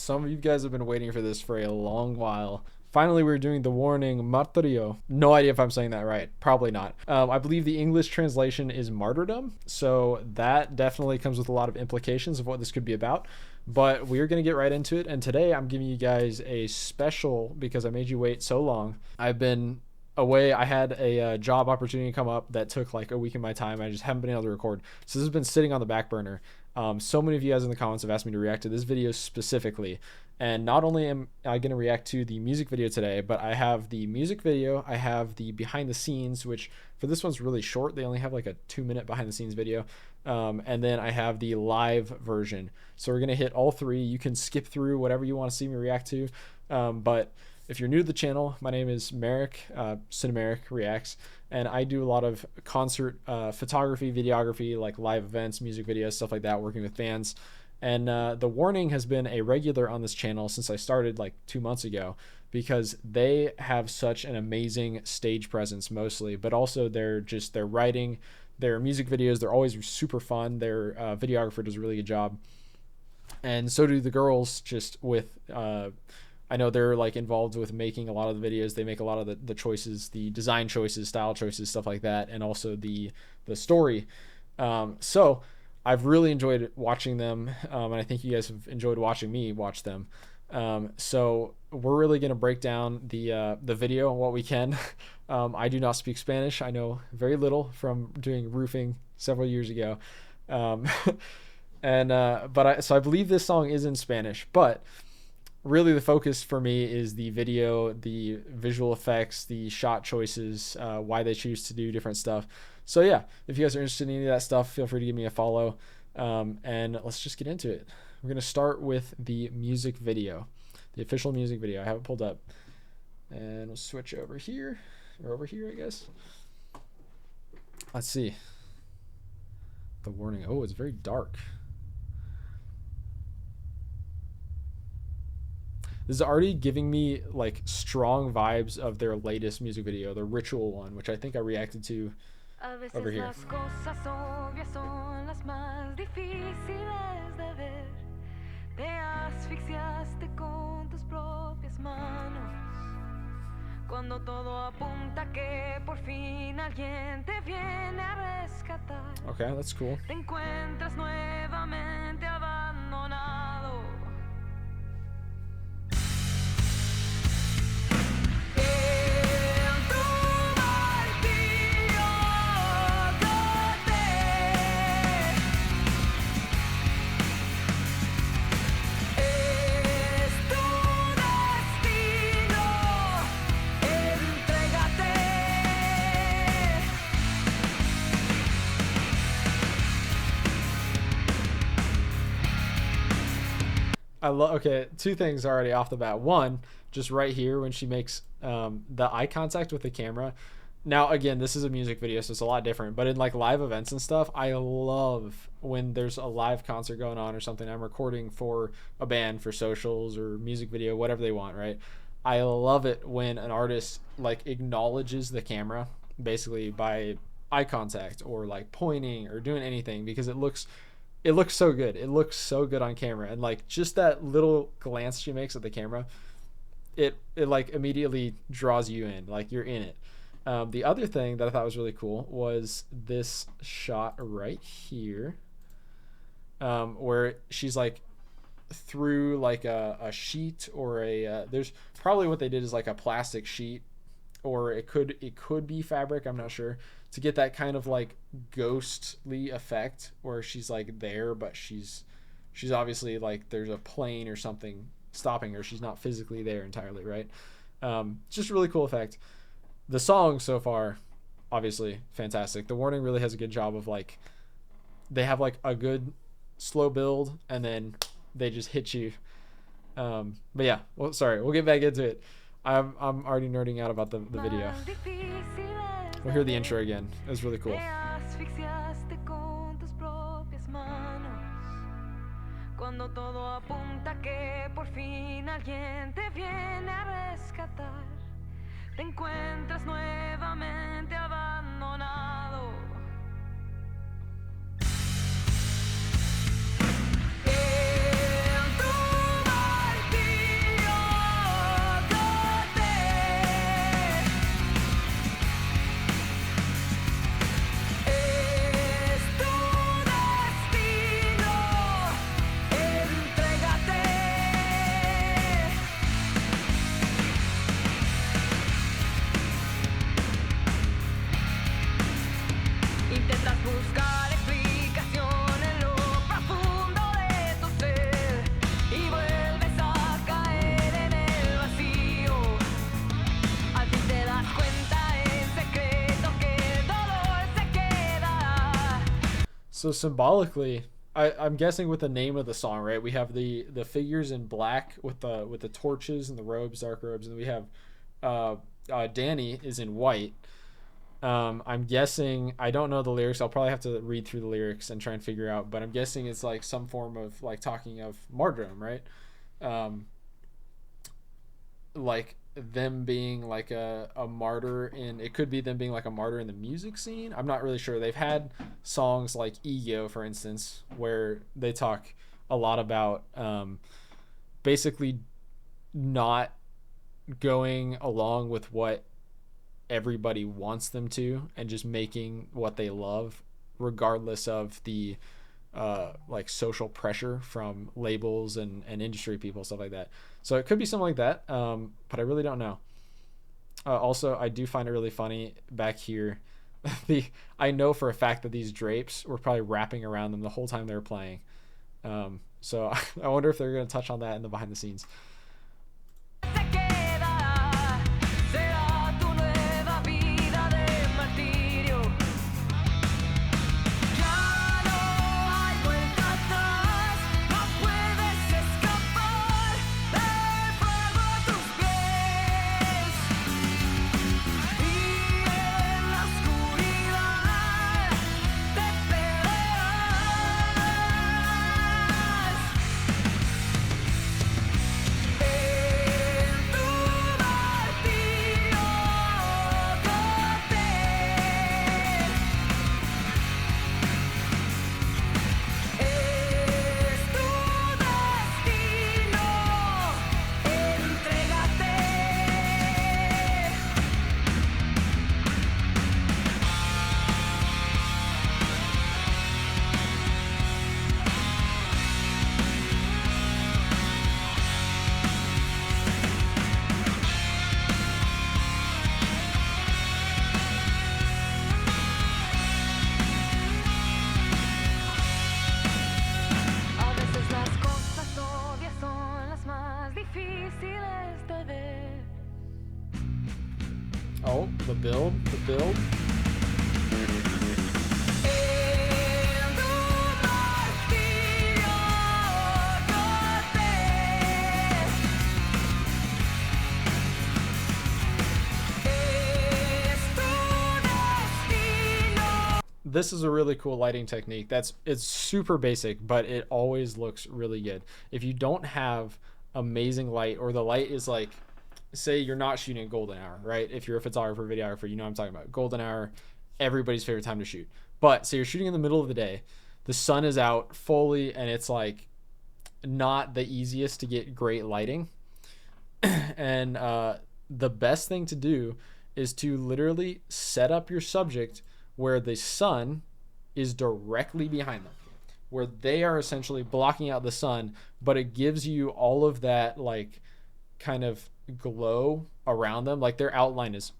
Some of you guys have been waiting for this for a long while. Finally, we're doing the warning Martirio. No idea if I'm saying that right. Probably not. I believe the English translation is martyrdom. So that definitely comes with a lot of implications of what this could be about. But we're going to get right into it. And today I'm giving you guys a special because I made you wait so long. I've been away. I had a job opportunity come up that took like a week of my time. I just haven't been able to record. So this has been sitting on the back burner. So many of you guys in the comments have asked me to react to this video specifically. And not only am I going to react to the music video today, but I have the music video, I have the behind the scenes, which for this one's really short. They only have like a 2-minute behind the scenes video. And then I have the live version. So we're going to hit all three. You can skip through whatever you want to see me react to. But if you're new to the channel, my name is Merrick, Cinemeric Reacts, and I do a lot of concert photography, videography, like live events, music videos, stuff like that, working with bands. And the warning has been a regular on this channel since I started like 2 months ago, because they have such an amazing stage presence mostly, but also their writing, their music videos, they're always super fun. Their videographer does a really good job. And so do the girls, just with I know they're like involved with making a lot of the videos. They make a lot of the choices, the design choices, style choices, stuff like that, and also the story. So I've really enjoyed watching them, and I think you guys have enjoyed watching me watch them. So we're really going to break down the video and what we can. I do not speak Spanish. I know very little from doing roofing several years ago. So I believe this song is in Spanish, but really the focus for me is the video, the visual effects, the shot choices, why they choose to do different stuff. So yeah, if you guys are interested in any of that stuff, feel free to give me a follow. And let's just get into it. We're going to start with the music video, the official music video. I have it pulled up, and we'll switch over here, or over here, I guess. Let's see. The warning. Oh, it's very dark. This is already giving me like strong vibes of their latest music video, the Ritual one, which I think I reacted to over here. Cuando todo apunta que por fin alguien te viene a rescatar. Okay, that's cool. Te encuentras nuevamente abandonado. Okay, two things already off the bat. One, just right here when she makes the eye contact with the camera. Now again, this is a music video, so it's a lot different, but in like live events and stuff, I love when there's a live concert going on or something. I'm recording for a band, for socials or music video, whatever they want, right? I love it when an artist like acknowledges the camera basically by eye contact or like pointing or doing anything, because it looks so good. It looks so good on camera. And like just that little glance she makes at the camera, it like immediately draws you in, like you're in it. The other thing that I thought was really cool was this shot right here, where she's like through like a sheet or there's probably what they did is like a plastic sheet, or it could be fabric, I'm not sure, to get that kind of like ghostly effect where she's like there, but she's obviously like there's a plane or something stopping her. She's not physically there entirely, right? Just a really cool effect. The song so far, obviously fantastic. The warning really has a good job of like, they have like a good slow build and then they just hit you. But yeah, well, sorry, we'll get back into it. I'm already nerding out about the video. We'll hear the intro again. It was really cool. Cuando todo apunta que por fin alguien te viene a rescatar, te encuentras nuevamente abandonado. En tu So symbolically, I'm guessing with the name of the song, right? We have the figures in black with the torches and the robes, dark robes, and we have uh, Danny is in white. I'm guessing I don't know the lyrics. I'll probably have to read through the lyrics and try and figure out. But I'm guessing it's like some form of like talking of martyrdom, right? Um, like them being like a martyr in it could be them being like a martyr in the music scene. I'm not really sure. They've had songs like Ego, for instance, where they talk a lot about basically not going along with what everybody wants them to and just making what they love regardless of the like social pressure from labels and industry people, stuff like that. So it could be something like that, but I really don't know. Also, I do find it really funny back here. the I know for a fact that these drapes were probably wrapping around them the whole time they were playing. So I wonder if they're going to touch on that in the behind the scenes. Se queda, será tu nueva vida de martirio. Ya no hay vuelta atrás, no puedes escapar del fuego a tus pies. Y en la oscuridad te perderás. En tu martirio caer. Es tu destino, entrégate. A veces las cosas obvias son las más difíciles de ver. Oh, the build. En tu martirio caer. Es tu destino. This is a really cool lighting technique. It's super basic, but it always looks really good. If you don't have amazing light, or the light is like, say you're not shooting at golden hour, right? If you're a photographer, videographer, you know what I'm talking about. Golden hour, everybody's favorite time to shoot. But say you're shooting in the middle of the day, the sun is out fully, and it's like not the easiest to get great lighting. And the best thing to do is to literally set up your subject where the sun is directly behind them, where they are essentially blocking out the sun, but it gives you all of that like kind of glow around them, like their outline is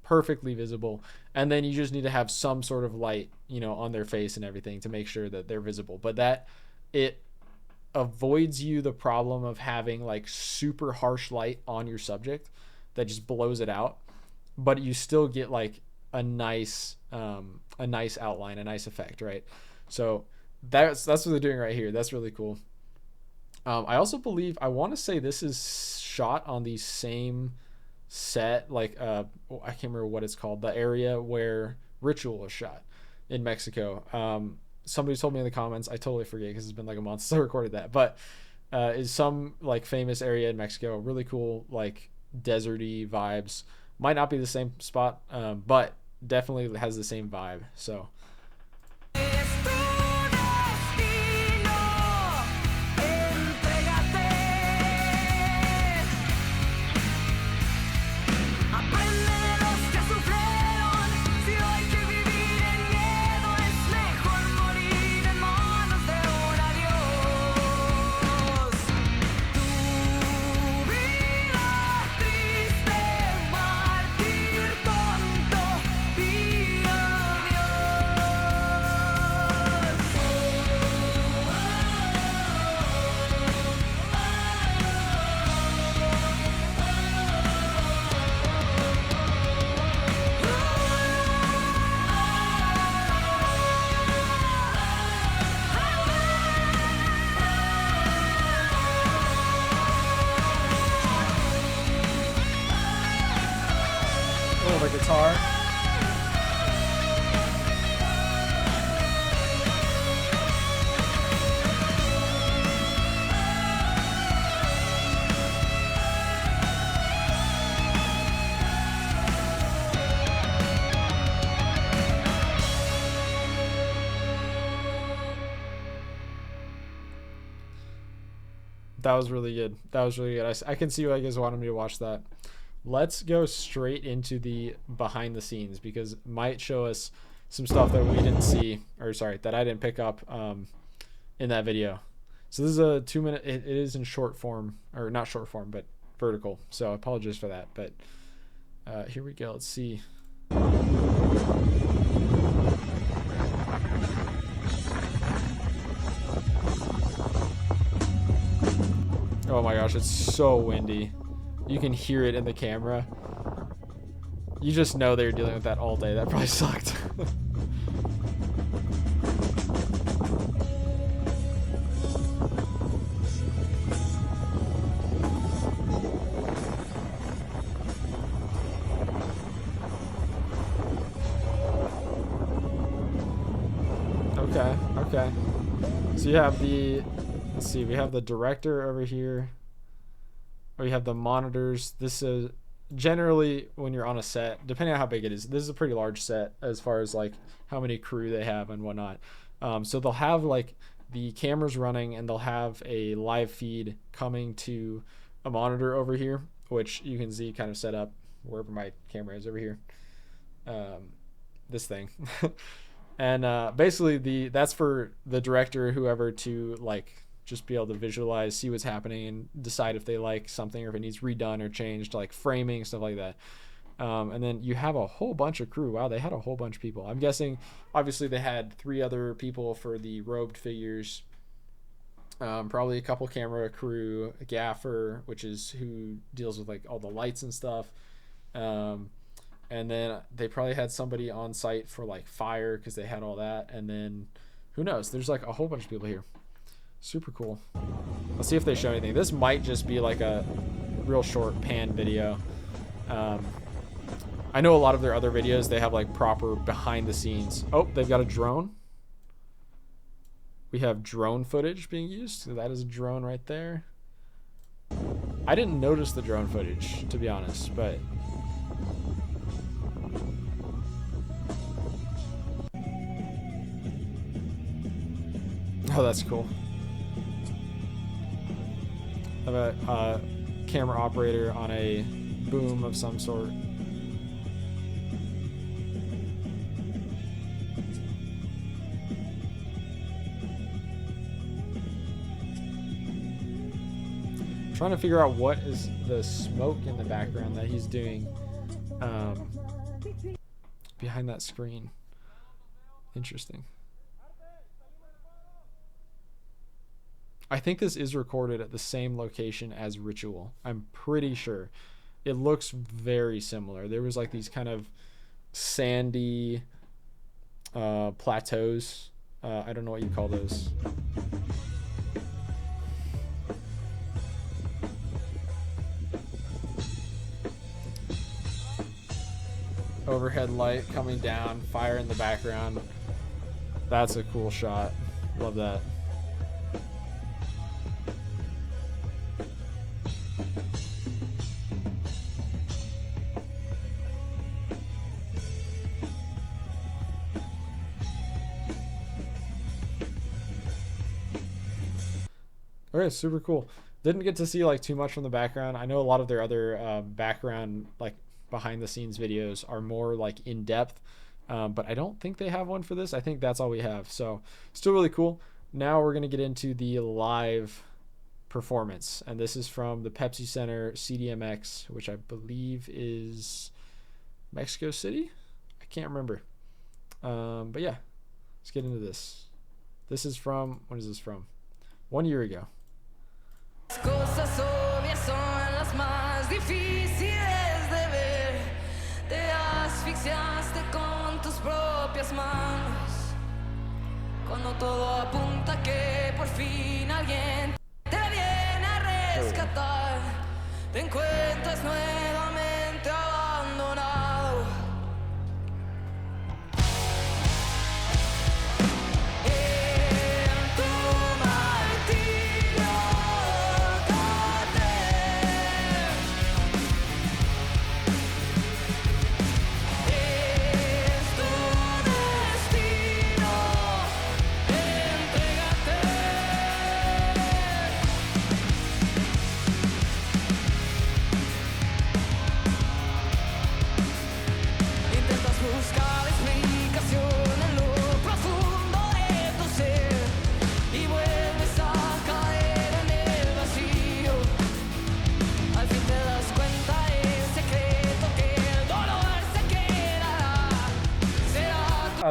perfectly visible, and then you just need to have some sort of light, on their face and everything to make sure that they're visible. But that it avoids you the problem of having like super harsh light on your subject that just blows it out, but you still get like a nice outline, a nice effect, right? So that's what they're doing right here. That's really cool. I also believe, I want to say this is shot on the same set, like I can't remember what it's called, the area where Ritual was shot in Mexico. Somebody told me in the comments, I totally forget because it's been like a month since I recorded that, but is some like famous area in Mexico, really cool, like deserty vibes. Might not be the same spot, but definitely has the same vibe. So Es tu destino, entrégate. Aprende de los que sufrieron. Si hoy hay que vivir en miedo, es mejor morir en manos de un adiós. Tu vida triste, mártir tonto, di adiós. Another guitar. That was really good. That was really good. I can see why you guys wanted me to watch that. Let's go straight into the behind the scenes because it might show us some stuff that we didn't see, or sorry, that I didn't pick up in that video. So this is a 2-minute, it is in short form, or not short form, but vertical. So I apologize for that. But here we go. Let's see. Oh my gosh, it's so windy. You can hear it in the camera. You just know they were dealing with that all day. That probably sucked. Okay. So you have the, let's see, we have the director over here. We have the monitors. This is generally when you're on a set, depending on how big it is, this is a pretty large set as far as like how many crew they have and whatnot. So they'll have like the cameras running and they'll have a live feed coming to a monitor over here, which you can see kind of set up wherever my camera is over here. This thing. And basically that's for the director, whoever, to like just be able to visualize, see what's happening, and decide if they like something or if it needs redone or changed, like framing, stuff like that. And then you have a whole bunch of crew. Wow, they had a whole bunch of people. I'm guessing, obviously, they had 3 other people for the robed figures. Probably a couple camera crew, a gaffer, which is who deals with like all the lights and stuff. And then they probably had somebody on site for like fire because they had all that. And then who knows? There's like a whole bunch of people here. Super cool. Let's see if they show anything. This might just be like a real short pan video. I know a lot of their other videos, they have like proper behind the scenes. Oh, they've got a drone. We have drone footage being used. So that is a drone right there. I didn't notice the drone footage, to be honest, but oh, that's cool. I have a camera operator on a boom of some sort. Trying to figure out what is the smoke in the background that he's doing behind that screen. Interesting. I think this is recorded at the same location as Ritual. I'm pretty sure. It looks very similar. There was like these kind of sandy plateaus. I don't know what you call those. Overhead light coming down, fire in the background. That's a cool shot. Love that. Okay, super cool. Didn't get to see like too much from the background. I know a lot of their other background, like behind the scenes videos, are more like in depth, but I don't think they have one for this. I think that's all we have. So still really cool. Now we're gonna get into the live performance, and this is from the Pepsi Center CDMX, which I believe is Mexico City. I can't remember, but yeah, let's get into this. This is from, when is this from? 1 year ago. Cosas obvias son las más difíciles de ver. Te asfixiaste con tus propias manos. Cuando todo apunta que por fin alguien te viene a rescatar, te encuentras nuevamente abandonado.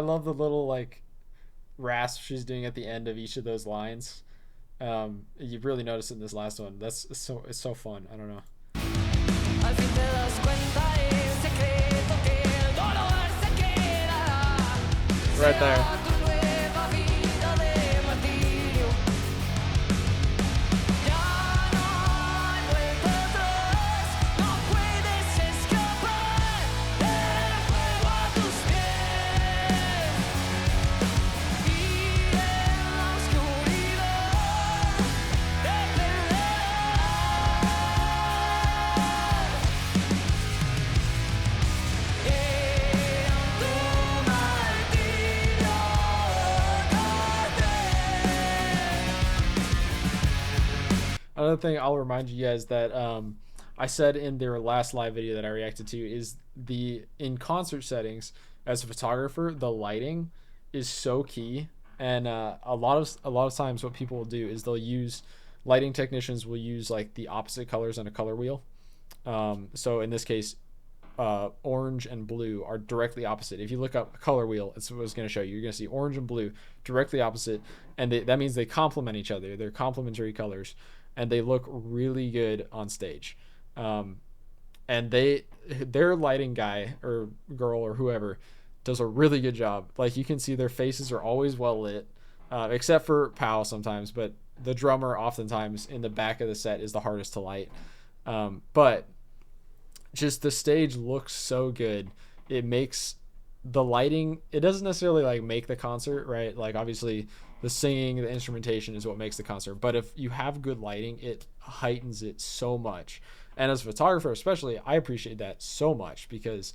love the little like rasp she's doing at the end of each of those lines. You really notice it in this last one. It's so fun. I don't know. Al fin te das cuenta el secreto que el dolor se quedará. Right there. Será tu nueva vida de martirio. Ya no hay vuelta atrás, no puedes escapar del fuego a tus pies. Y en la oscuridad de pelear. Another thing I'll remind you guys that I said in their last live video that I reacted to is in concert settings as a photographer, the lighting is so key. And a lot of times what people will do is lighting technicians will use like the opposite colors on a color wheel. So in this case, orange and blue are directly opposite. If you look up a color wheel, it's what it's going to show you. You're going to see orange and blue directly opposite, and that means they complement each other. They're complementary colors, and they look really good on stage. And their lighting guy or girl or whoever does a really good job. Like you can see their faces are always well lit, except for Pow sometimes, but the drummer oftentimes in the back of the set is the hardest to light. But just the stage looks so good. It makes the lighting, it doesn't necessarily like make the concert, right? Like obviously the singing, the instrumentation is what makes the concert, but if you have good lighting, it heightens it so much. And as a photographer especially, I appreciate that so much, because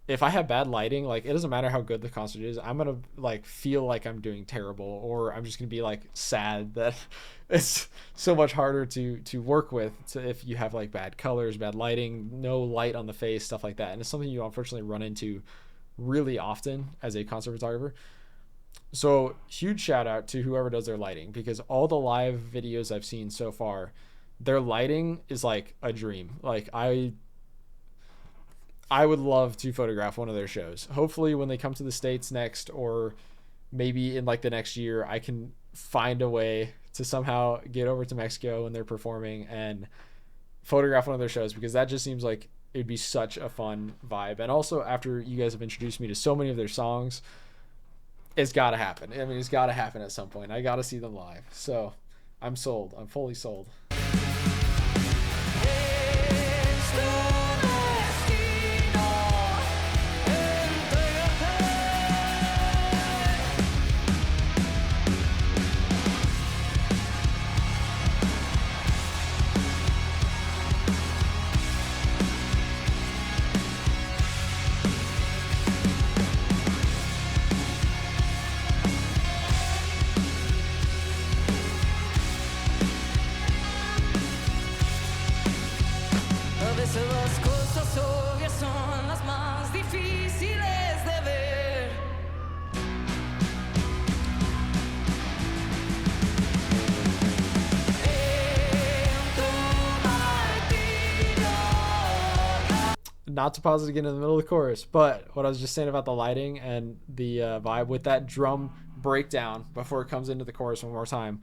if I have bad lighting, like it doesn't matter how good the concert is, I'm gonna like feel like I'm doing terrible, or I'm just gonna be like sad that it's so much harder to work with if you have like bad colors, bad lighting, no light on the face, stuff like that. And it's something you unfortunately run into really often as a concert photographer. So huge shout out to whoever does their lighting, because all the live videos I've seen so far, their lighting is like a dream. Like I would love to photograph one of their shows. Hopefully when they come to the States next, or maybe in like the next year, I can find a way to somehow get over to Mexico when they're performing and photograph one of their shows, because that just seems like it'd be such a fun vibe. And also, after you guys have introduced me to so many of their songs, it's got to happen. I mean, it's got to happen at some point. I got to see them live. So I'm sold. I'm fully sold. A veces las cosas obvias son las más difíciles de ver. En tu martirio. Not to pause it again in the middle of the chorus, but what I was just saying about the lighting and the vibe with that drum breakdown before it comes into the chorus one more time,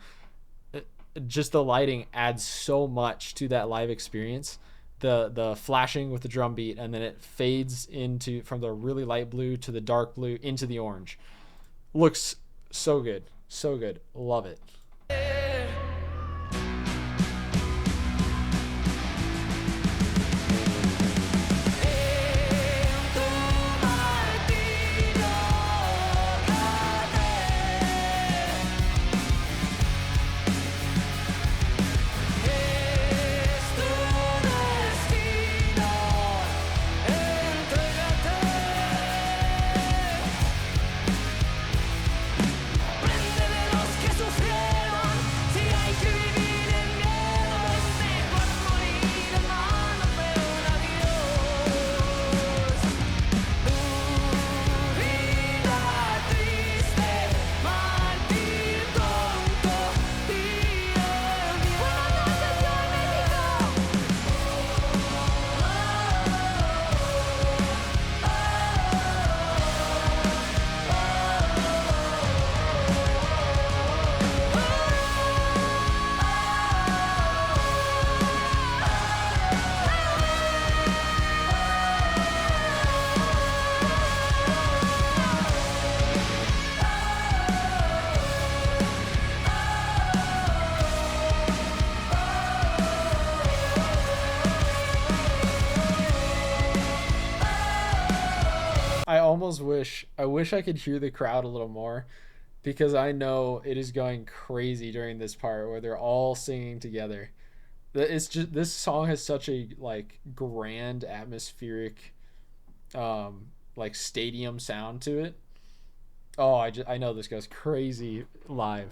just the lighting adds so much to that live experience. The flashing with the drum beat, and then it fades into from the really light blue to the dark blue into the orange. Looks so good. So good. Love it. Prende de los que sufrieron. I wish I could hear the crowd a little more because I know it is going crazy during this part where they're all singing together. It's just this song has such a like grand atmospheric like stadium sound to it. Oh, I know this goes crazy live.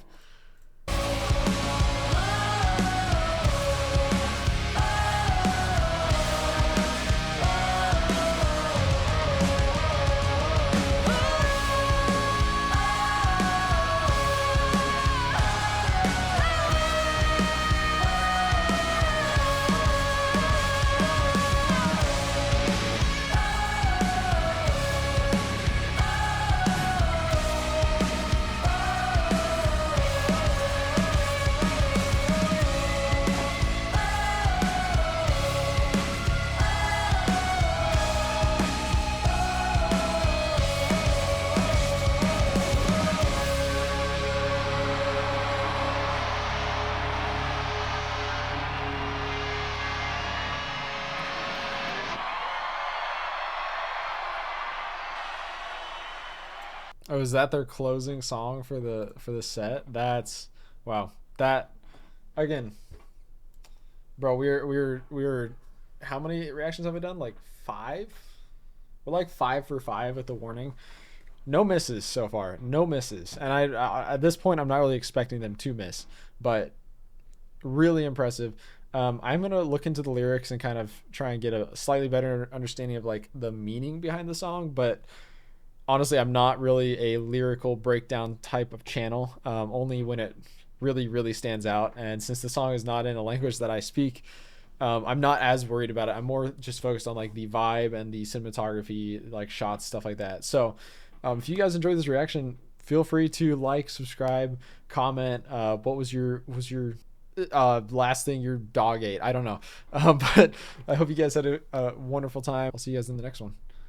Oh, is that their closing song for the set? That's wow. That again, bro. We're how many reactions have we done? Like five. We're like 5 for 5 with the warning. No misses so far. No misses. And at this point, I'm not really expecting them to miss, but really impressive. I'm gonna look into the lyrics and kind of try and get a slightly better understanding of like the meaning behind the song. But honestly, I'm not really a lyrical breakdown type of channel. Only when it really stands out. And since the song is not in a language that I speak, I'm not as worried about it. I'm more just focused on like the vibe and the cinematography, like shots, stuff like that. So, if you guys enjoyed this reaction, feel free to like, subscribe, comment. What was your last thing your dog ate? I don't know, but I hope you guys had a wonderful time. I'll see you guys in the next one.